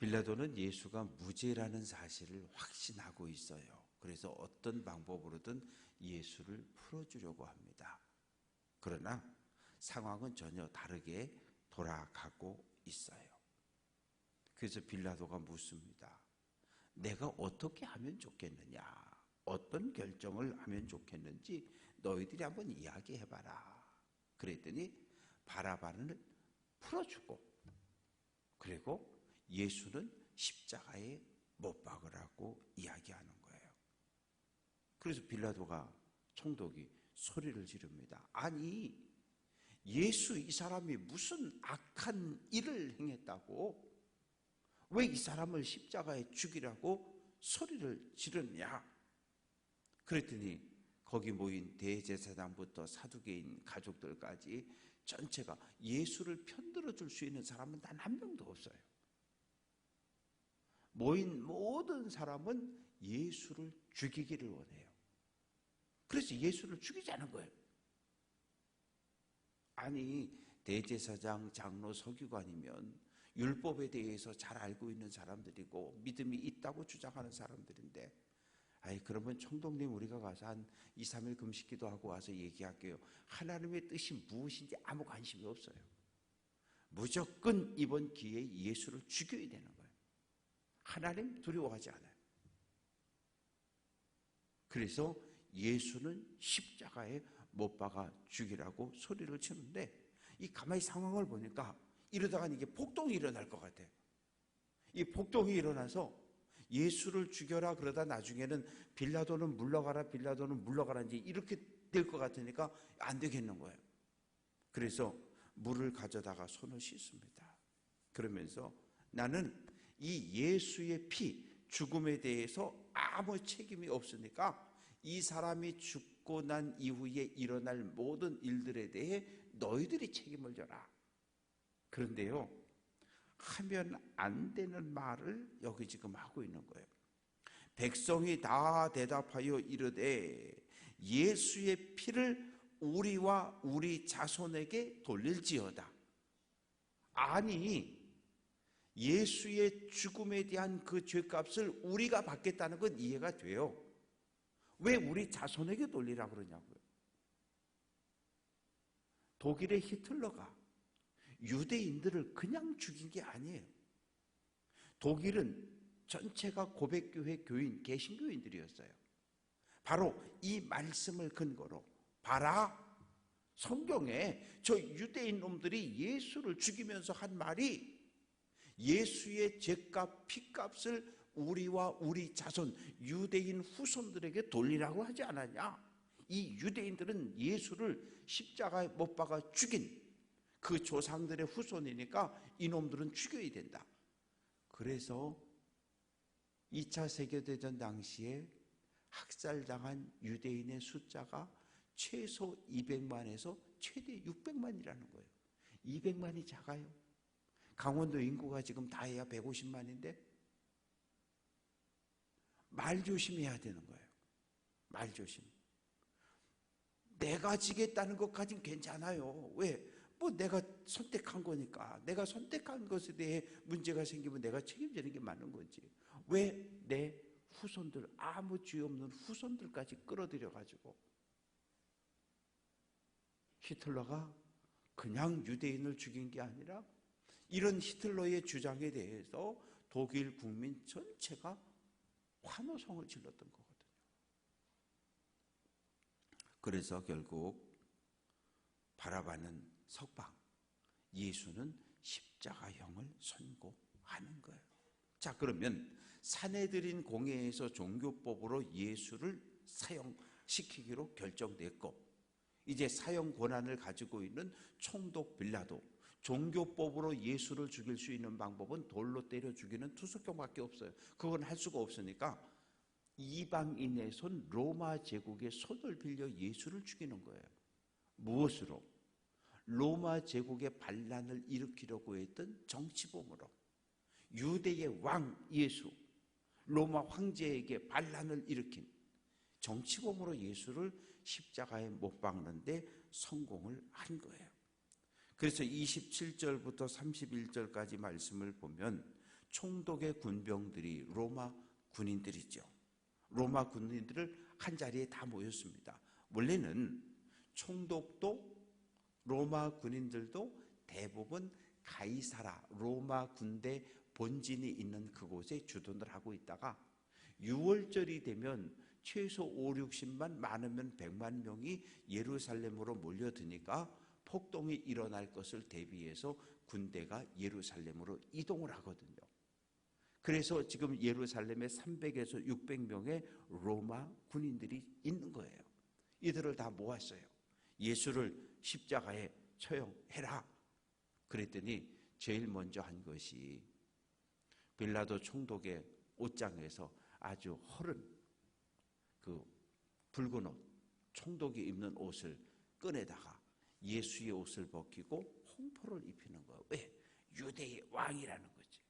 빌라도는 예수가 무죄라는 사실을 확신하고 있어요. 그래서 어떤 방법으로든 예수를 풀어주려고 합니다. 그러나 상황은 전혀 다르게 돌아가고 있어요. 그래서 빌라도가 묻습니다. 내가 어떻게 하면 좋겠느냐? 어떤 결정을 하면 좋겠는지 너희들이 한번 이야기해봐라. 그랬더니 바라바를 풀어주고, 그리고 예수는 십자가에 못 박으라고 이야기하는 거예요. 그래서 빌라도가, 총독이 소리를 지릅니다. 아니, 예수 이 사람이 무슨 악한 일을 행했다고? 왜 이 사람을 십자가에 죽이라고 소리를 지르냐? 그랬더니 거기 모인 대제사장부터 사두개인 가족들까지 전체가 예수를 편들어 줄 수 있는 사람은 단 한 명도 없어요. 모인 모든 사람은 예수를 죽이기를 원해요. 그래서 예수를 죽이자는 거예요. 아니, 대제사장, 장로, 서기관이면 율법에 대해서 잘 알고 있는 사람들이고 믿음이 있다고 주장하는 사람들인데, 아이, 그러면 총독님 우리가 가서 한 2, 3일 금식기도 하고 와서 얘기할게요. 하나님의 뜻이 무엇인지 아무 관심이 없어요. 무조건 이번 기회에 예수를 죽여야 되는 거예요. 하나님 두려워하지 않아요. 그래서 예수는 십자가에 못 박아 죽이라고 소리를 치는데, 이 가만히 상황을 보니까 이러다가 이게 폭동이 일어날 것 같아요. 이 폭동이 일어나서 예수를 죽여라 그러다 나중에는 빌라도는 물러가라, 빌라도는 물러가라, 이제 이렇게 될 것 같으니까 안 되겠는 거예요. 그래서 물을 가져다가 손을 씻습니다. 그러면서 나는 이 예수의 피, 죽음에 대해서 아무 책임이 없으니까 이 사람이 죽고 난 이후에 일어날 모든 일들에 대해 너희들이 책임을 져라. 그런데요, 하면 안 되는 말을 여기 지금 하고 있는 거예요. 백성이 다 대답하여 이르되 예수의 피를 우리와 우리 자손에게 돌릴지어다. 아니, 예수의 죽음에 대한 그 죄값을 우리가 받겠다는 건 이해가 돼요. 왜 우리 자손에게 돌리라고 그러냐고요. 독일의 히틀러가 유대인들을 그냥 죽인 게 아니에요. 독일은 전체가 고백교회 교인, 개신교인들이었어요. 바로 이 말씀을 근거로, 봐라, 성경에 저 유대인 놈들이 예수를 죽이면서 한 말이 예수의 죄값, 피값을 우리와 우리 자손, 유대인 후손들에게 돌리라고 하지 않았냐? 이 유대인들은 예수를 십자가에 못 박아 죽인 그 조상들의 후손이니까 이놈들은 죽여야 된다. 그래서 2차 세계대전 당시에 학살당한 유대인의 숫자가 최소 200만에서 최대 600만이라는 거예요. 200만이 작아요. 강원도 인구가 지금 다 해야 150만인데 말 조심해야 되는 거예요. 말 조심. 내가 지겠다는 것까지는 괜찮아요. 왜? 뭐 내가 선택한 거니까. 내가 선택한 것에 대해 문제가 생기면 내가 책임지는 게 맞는 거지. 왜 내 후손들, 아무 죄 없는 후손들까지 끌어들여 가지고 히틀러가 그냥 유대인을 죽인 게 아니라 이런 히틀러의 주장에 대해서 독일 국민 전체가 환호성을 질렀던 거거든요. 그래서 결국 바라바는 석방, 예수는 십자가형을 선고하는 거예요. 자, 그러면 사내들인 공회에서 종교법으로 예수를 사형시키기로 결정됐고, 이제 사형 권한을 가지고 있는 총독 빌라도, 종교법으로 예수를 죽일 수 있는 방법은 돌로 때려 죽이는 투석경밖에 없어요. 그건 할 수가 없으니까 이방인의 손, 로마 제국의 손을 빌려 예수를 죽이는 거예요. 무엇으로? 로마 제국의 반란을 일으키려고 했던 정치범으로. 유대의 왕 예수, 로마 황제에게 반란을 일으킨 정치범으로 예수를 십자가에 못 박는데 성공을 한 거예요. 그래서 27절부터 31절까지 말씀을 보면 총독의 군병들이 로마 군인들이죠. 로마 군인들을 한 자리에 다 모였습니다. 원래는 총독도 로마 군인들도 대부분 가이사라 로마 군대 본진이 있는 그곳에 주둔을 하고 있다가 6월절이 되면 최소 5, 60만 많으면 100만 명이 예루살렘으로 몰려드니까 폭동이 일어날 것을 대비해서 군대가 예루살렘으로 이동을 하거든요. 그래서 지금 예루살렘에 300에서 600명의 로마 군인들이 있는 거예요. 이들을 다 모았어요. 예수를 십자가에 처형해라. 그랬더니 제일 먼저 한 것이 빌라도 총독의 옷장에서 아주 허른 그 붉은 옷, 총독이 입는 옷을 꺼내다가 예수의 옷을 벗기고 홍포를 입히는 거예요. 왜? 유대의 왕이라는 거지.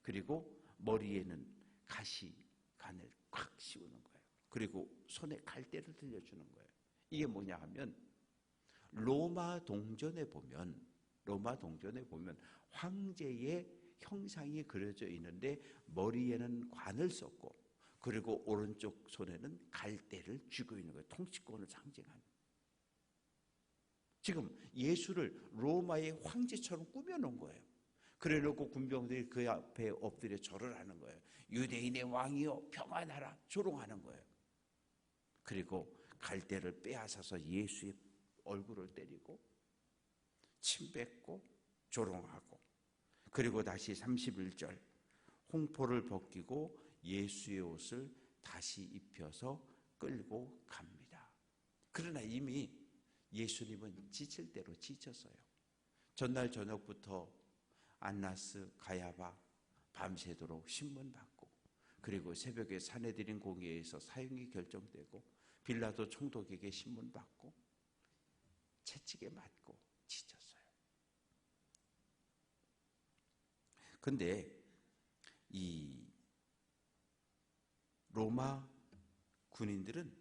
그리고 머리에는 가시관을 꽉 씌우는 거예요. 그리고 손에 갈대를 들려주는 거예요. 이게 뭐냐 하면 로마 동전에 보면 황제의 형상이 그려져 있는데 머리에는 관을 썼고 그리고 오른쪽 손에는 갈대를 쥐고 있는 거예요. 통치권을 상징하는. 지금 예수를 로마의 황제처럼 꾸며놓은 거예요. 그래놓고 군병들이 그 앞에 엎드려 절을 하는 거예요. 유대인의 왕이여 평안하라 조롱하는 거예요. 그리고 갈대를 빼앗아서 예수의 얼굴을 때리고 침 뱉고 조롱하고 그리고 다시 31절 홍포를 벗기고 예수의 옷을 다시 입혀서 끌고 갑니다. 그러나 이미 예수님은 지칠 대로 지쳤어요. 전날 저녁부터 안나스, 가야바 밤새도록 신문받고 그리고 새벽에 산헤드린 공회에서 사형이 결정되고 빌라도 총독에게 신문받고 채찍에 맞고 지쳤어요. 근데 이 로마 군인들은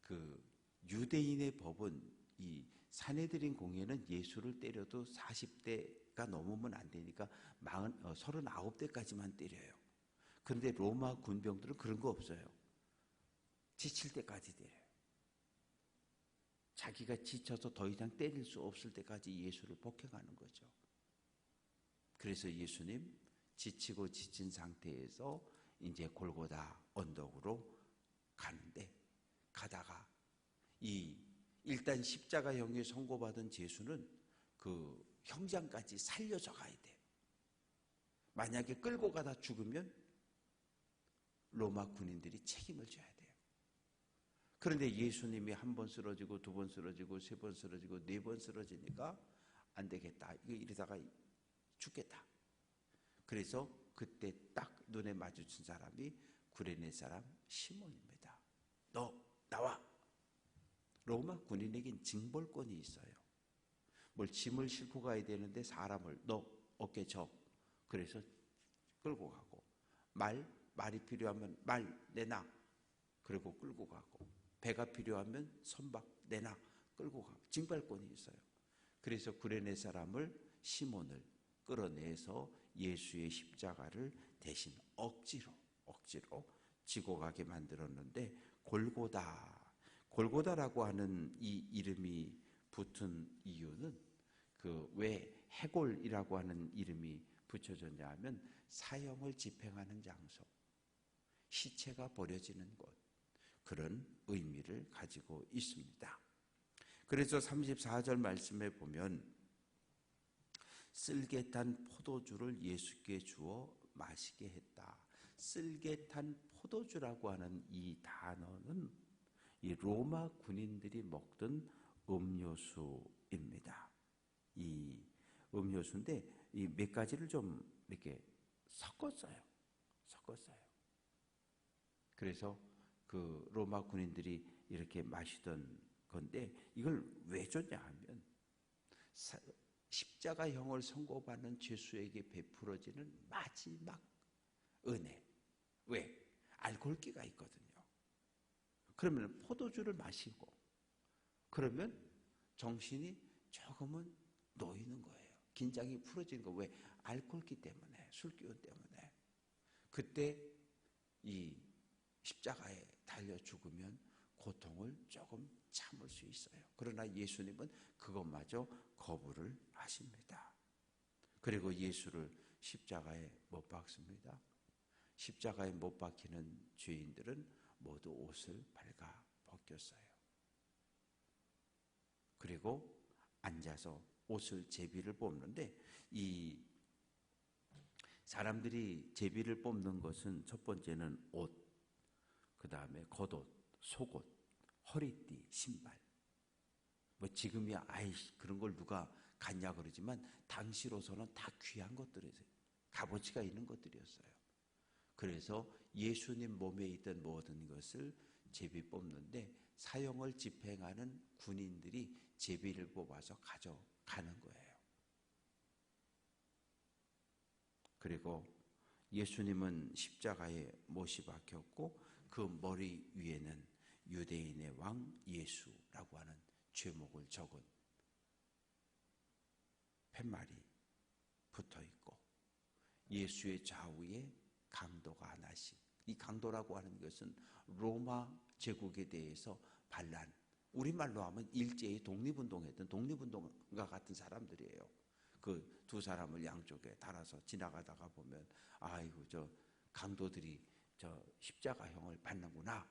그 유대인의 법은 이 산헤드린 공회는 예수를 때려도 40대가 넘으면 안 되니까 39대까지만 때려요. 그런데 로마 군병들은 그런 거 없어요. 지칠 때까지 때려요. 자기가 지쳐서 더 이상 때릴 수 없을 때까지 예수를 폭행하는 거죠. 그래서 예수님 지치고 지친 상태에서 이제 골고다 언덕으로 가는데 가다가 일단 십자가형에 선고받은 예수는 그 형장까지 살려져 가야 돼요. 만약에 끌고 가다 죽으면 로마 군인들이 책임을 져야 돼요. 그런데 예수님이 한 번 쓰러지고 두 번 쓰러지고 세 번 쓰러지고 네 번 쓰러지니까 안 되겠다. 이거 이러다가 죽겠다. 그래서 그때 딱 눈에 마주친 사람이 구레네 사람 시몬입니다. 너 나와. 로마 군인에겐 징벌권이 있어요. 뭘 짐을 싣고 가야 되는데 사람을 너 어깨 져. 그래서 끌고 가고 말이 필요하면 말 내놔. 그리고 끌고 가고 배가 필요하면 선박 내놔. 끌고 가고 징벌권이 있어요. 그래서 구레네 사람을 시몬을 끌어내서 예수의 십자가를 대신 억지로 지고 가게 만들었는데 골고다라고 하는 이 이름이 붙은 이유는 그 왜 해골이라고 하는 이름이 붙여졌냐 하면 사형을 집행하는 장소, 시체가 버려지는 곳, 그런 의미를 가지고 있습니다. 그래서 34절 말씀에 보면 쓸개 탄 포도주를 예수께 주어 마시게 했다. 쓸개 탄 포도주라고 하는 이 단어는 이 로마 군인들이 먹던 음료수입니다. 이 음료수인데 이 몇 가지를 좀 이렇게 섞었어요. 그래서 그 로마 군인들이 이렇게 마시던 건데 이걸 왜 줬냐 하면 십자가형을 선고받는 죄수에게 베풀어지는 마지막 은혜. 왜? 알코올기가 있거든요. 그러면 포도주를 마시고 그러면 정신이 조금은 놓이는 거예요. 긴장이 풀어지는 거. 왜? 알코올기 때문에, 술 기운 때문에. 그때 이 십자가에 달려 죽으면 고통을 조금 참을 수 있어요. 그러나 예수님은 그것마저 거부를 하십니다. 그리고 예수를 십자가에 못 박습니다. 십자가에 못 박히는 죄인들은 모두 옷을 발가 벗겼어요. 그리고 앉아서 옷을 제비를 뽑는데, 이 사람들이 제비를 뽑는 것은 첫 번째는 옷, 그 다음에 겉옷, 속옷, 허리띠, 신발. 뭐 지금이야 아이씨 그런 걸 누가 갖냐 그러지만 당시로서는 다 귀한 것들이었어요. 값어치가 있는 것들이었어요. 그래서 예수님 몸에 있던 모든 것을 제비 뽑는데, 사형을 집행하는 군인들이 제비를 뽑아서 가져가는 거예요. 그리고 예수님은 십자가에 못이 박혔고 그 머리 위에는 유대인의 왕 예수라고 하는 죄목을 적은 팻말이 붙어 있고, 예수의 좌우에 강도가 하나씩. 이 강도라고 하는 것은 로마 제국에 대해서 반란, 우리말로 하면 일제히 독립운동했던 독립운동가 같은 사람들이에요. 그 두 사람을 양쪽에 달아서 지나가다가 보면 아이고 저 강도들이 저 십자가형을 받는구나.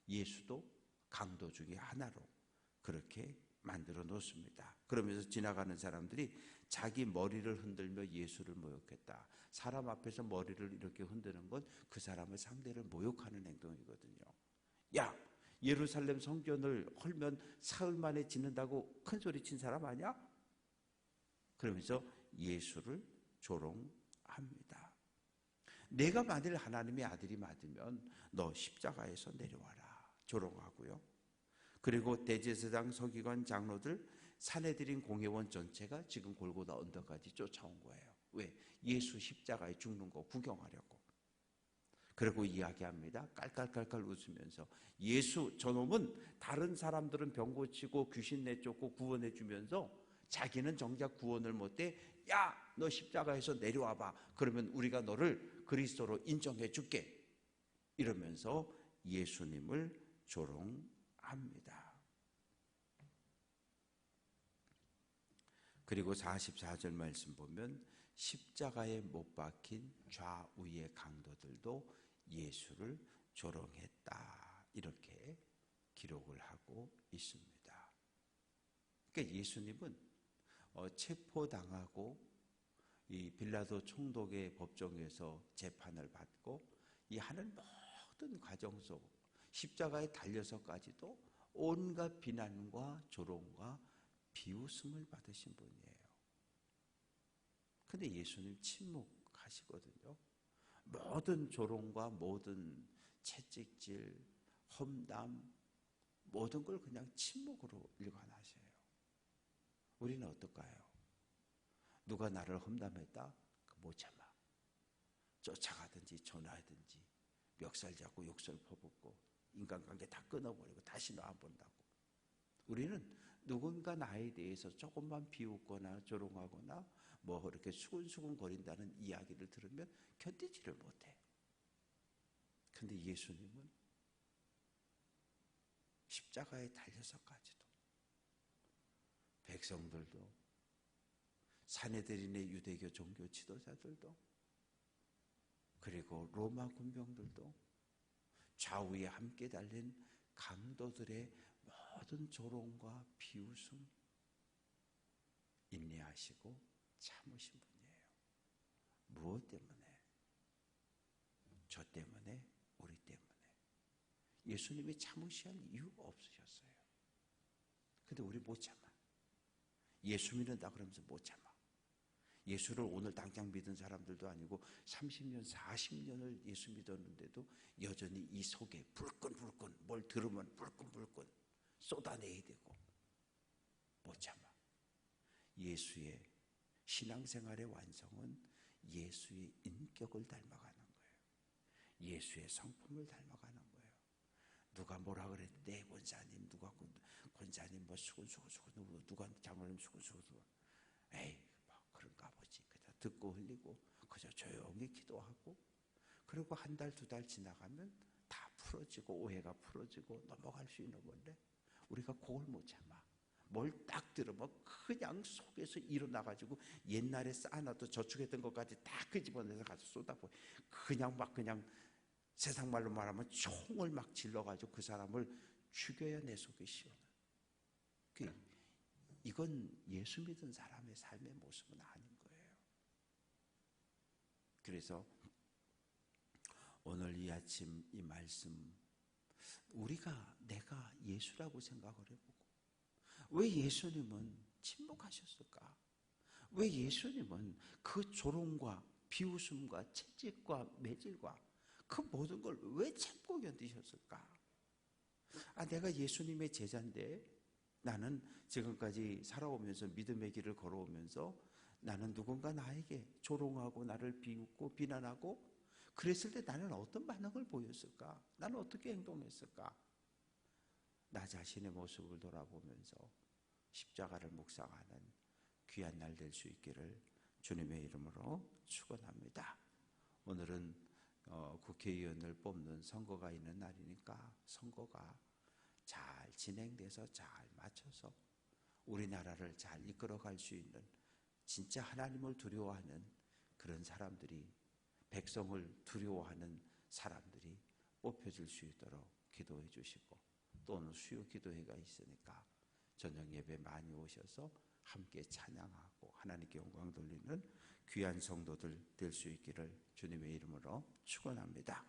예수도 강도 중에 하나로 그렇게 만들어 놓습니다. 그러면서 지나가는 사람들이 자기 머리를 흔들며 예수를 모욕했다. 사람 앞에서 머리를 이렇게 흔드는 건 그 사람의 상대를 모욕하는 행동이거든요. 야, 예루살렘 성전을 헐면 사흘 만에 짓는다고 큰 소리 친 사람 아니야? 그러면서 예수를 조롱합니다. 내가 만일 하나님의 아들이 맞으면 너 십자가에서 내려와라. 조롱하고요. 그리고 대제사장, 서기관, 장로들, 사내들인 공회원 전체가 지금 골고다 언덕까지 쫓아온 거예요. 왜? 예수 십자가에 죽는 거 구경하려고. 그리고 이야기합니다. 깔깔깔깔 웃으면서 예수 저놈은 다른 사람들은 병 고치고 귀신 내쫓고 구원해 주면서 자기는 정작 구원을 못해. 야, 너 십자가에서 내려와봐. 그러면 우리가 너를 그리스도로 인정해 줄게. 이러면서 예수님을 조롱합니다. 그리고 44절 말씀 보면 십자가에 못 박힌 좌우의 강도들도 예수를 조롱했다. 이렇게 기록을 하고 있습니다. 그러니까 예수님은 체포당하고 이 빌라도 총독의 법정에서 재판을 받고 이 하는 모든 과정 속 십자가에 달려서까지도 온갖 비난과 조롱과 비웃음을 받으신 분이에요. 근데 예수님 침묵하시거든요. 모든 조롱과 모든 채찍질, 험담, 모든 걸 그냥 침묵으로 일관하셔요. 우리는 어떨까요? 누가 나를 험담했다? 못 참아. 쫓아가든지 전화하든지 멱살 잡고 욕설 퍼붓고 인간관계 다 끊어버리고 다시는 안 본다고. 우리는 누군가 나에 대해서 조금만 비웃거나 조롱하거나 뭐 이렇게 수근수근 거린다는 이야기를 들으면 견디지를 못해. 근데 예수님은 십자가에 달려서까지도 백성들도 사내들인의 유대교 종교 지도자들도 그리고 로마 군병들도 좌우에 함께 달린 강도들의 모든 조롱과 비웃음 인내하시고 참으신 분이에요. 무엇 때문에? 저 때문에, 우리 때문에. 예수님이 참으셔야 할 이유가 없으셨어요. 근데 우리 못 참아. 예수 믿는다 그러면서 못 참아. 예수를 오늘 당장 믿은 사람들도 아니고 30년, 40년을 예수 믿었는데도 여전히 이 속에 불끈불끈 뭘 들으면 불끈불끈 쏟아내야 되고 못 참아. 예수의 신앙생활의 완성은 예수의 인격을 닮아가는 거예요. 예수의 성품을 닮아가는 거예요. 누가 뭐라 그랬대? 권사님, 누가 권사님 뭐 수근수근 누가 장로님 수근수근. 에이, 그런가 보지. 그저 듣고 흘리고 그저 조용히 기도하고 그리고 한 달, 두 달 지나가면 다 풀어지고 오해가 풀어지고 넘어갈 수 있는 건데 우리가 그걸 못 참아. 뭘 딱 들으면 그냥 속에서 일어나가지고 옛날에 쌓아놔도 저축했던 것까지 다 끄집어내서 가서 쏟아부어. 그냥 세상 말로 말하면 총을 막 질러가지고 그 사람을 죽여야 내 속이 시원해. 이건 예수 믿은 사람의 삶의 모습은 아닌 거예요. 그래서 오늘 이 아침 이 말씀 내가 예수라고 생각을 해보고 왜 예수님은 침묵하셨을까? 왜 예수님은 그 조롱과 비웃음과 채찍과 매질과 그 모든 걸 왜 참고 견디셨을까? 내가 예수님의 제자인데 나는 지금까지 살아오면서 믿음의 길을 걸어오면서 나는 누군가 나에게 조롱하고 나를 비웃고 비난하고 그랬을 때 나는 어떤 반응을 보였을까? 나는 어떻게 행동했을까? 나 자신의 모습을 돌아보면서 십자가를 묵상하는 귀한 날 될 수 있기를 주님의 이름으로 축원합니다. 오늘은 국회의원을 뽑는 선거가 있는 날이니까 선거가 잘 진행돼서 잘 맞춰서 우리나라를 잘 이끌어갈 수 있는 진짜 하나님을 두려워하는 그런 사람들이 백성을 두려워하는 사람들이 뽑혀질 수 있도록 기도해 주시고 또 오늘 수요 기도회가 있으니까 저녁 예배 많이 오셔서 함께 찬양하고 하나님께 영광 돌리는 귀한 성도들 될 수 있기를 주님의 이름으로 축원합니다.